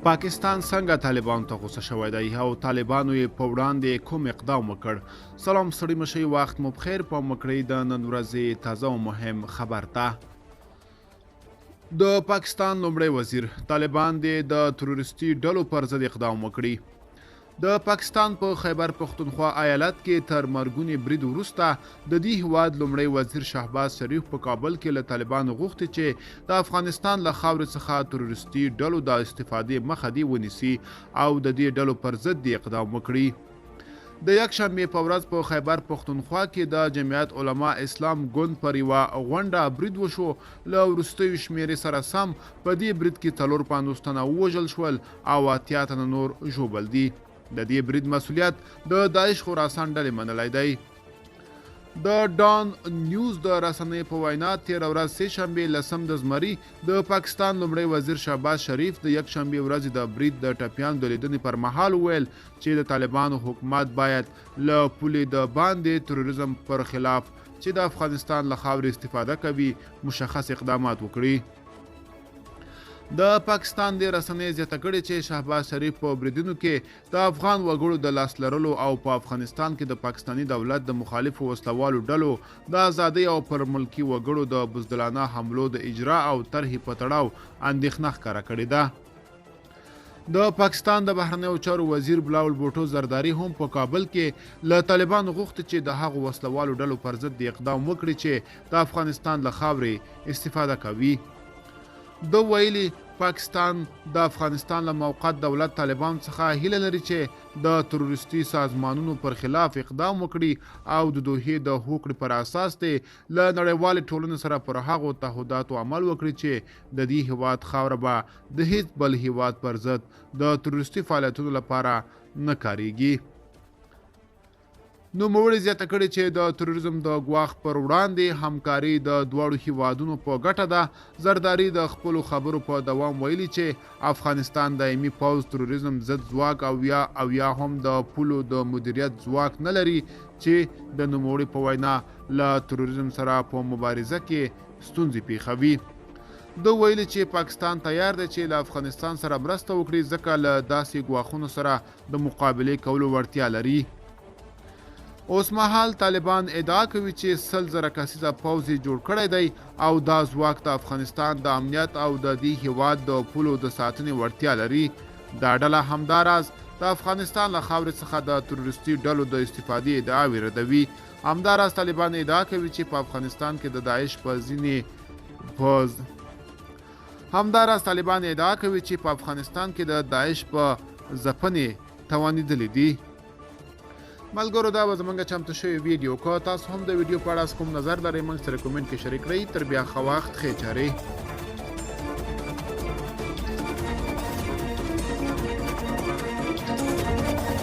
پاکستان څنګه طالبانو ته غوسه شوی دی او طالبانو یې په وړاندې کوم اقدام وکړ؟ سلام ستړي مشئ، وخت مو بخیر. په مکړی د نن ورځې تازه او مهم خبر ته. د پاکستان لومړی وزیر طالبان د تروریستي ډلو پر ضد اقدام وکړي. د پاکستان په خیبر پختونخوا ایالت کې تر مرګوني برید وروسته د دې هیواد لومړی وزیر شهباز شریف په کابل کې له طالبانو غوښتي چې د افغانستان له خاورې څخه تروریستي ډلو د استفادې مخه دې ونیسي او د دې ډلو پر ضد دې اقدام وکړي. د یکشنبې په ورځ په خیبر پختونخوا کې د جمعیت علما اسلام ګوند پر یوه غونډه برید وشو. له وروستیو شمیرې سره سم په دې برید کې 450 تنه ووژل شول او 80 تنه نور ژوبل دي. د دې برید مسؤلیت د داعش خراسان ډلې منلی دی. د ډان نیوز د رسنۍ په وینا تېره ورځ سه شنبې 10 د زمري د پاکستان لومړی وزیر شهباز شریف د یکشنبې ورځې د برید د ټپیانو د لیدنې پر مهال وویل چې د طالبانو حکومت باید له پولې د باندې تروریزم پر خلاف چې د افغانستان له خاورې استفاده کوي مشخص اقدامات وکړي. د پاکستان د رسنۍ زیاته کړې چې شهباز شریف په بریدونو کې د افغان وګړو د لاس لرلو او په افغانستان کې د پاکستاني دولت د مخالفو وسلوالو ډلو د ازادۍ او پر ملکي وګړو د بزدلانه حملو د اجرا او طرحې په تړاو اندېښنه ښکاره کړې ده. د پاکستان د بهرنیو چارو وزیر بلاول بوټو زرداری هم په کابل کې له طالبانو غوښتي چې د هغو وسلوالو ډلو پر ضد د اقدام وکړي چې د افغانستان له خاورې استفاده کوي. د ویلي پاکستان د افغانستان له موقت دولت طالبان څخه هیله لري چې د تروریستي سازمانونو پر خلاف اقدام وکړي او د دوحې د هوکړې پر اساس له نړیوالې ټولنې سره پر هغو تعهداتو عمل وکړي چې د دې هیواد خاوره به د هیڅ بل هیواد پر ضد د تروریستي فعالیتونو لپاره نه کاریږي. نوموړي زیاته کړې چې د تروریزم د ګواښ پر وړاندې همکاري د دواړو هیوادونو په ګټه ده. زرداری د خپلو خبرو په دوام ویلي چې افغانستان دایمي پوځ تروریزم ضد ځواک او یا هم د پولو د مدیریت ځواک نه لري چې د نوموړي په وینا له تروریزم سره په مبارزه کې ستونزې پیښوي. د ویلي چې پاکستان تیار دی چې له افغانستان سره مرسته وکړي ځکه له داسې ګواښونو سره د مقابلې کولو وړتیا لري. اوس مهال طالبان ادعا کوي چې 100,000 کسیزه پوځ جوړ کړی دی او دا ځواک د افغانستان د امنیت او د دې هیواد د پولو د ساتنې وړتیا لري. دا ډله همداراز د افغانستان له خاورې څخه د تروریستي ډلو د استفادې ادعاوې ردوي. همداراز طالبان ادعا کوي چې په افغانستان کې د داعش په ځپنې توانېدلې دي. ملګرو، دا به زموږ چمتو شوی ویډیو. که تاسو هم د ویډیو په اړه کوم نظر لرئ موږ سره کومنټ کې شریک کړئ. تر بیا ښه وخت، ښې چارې.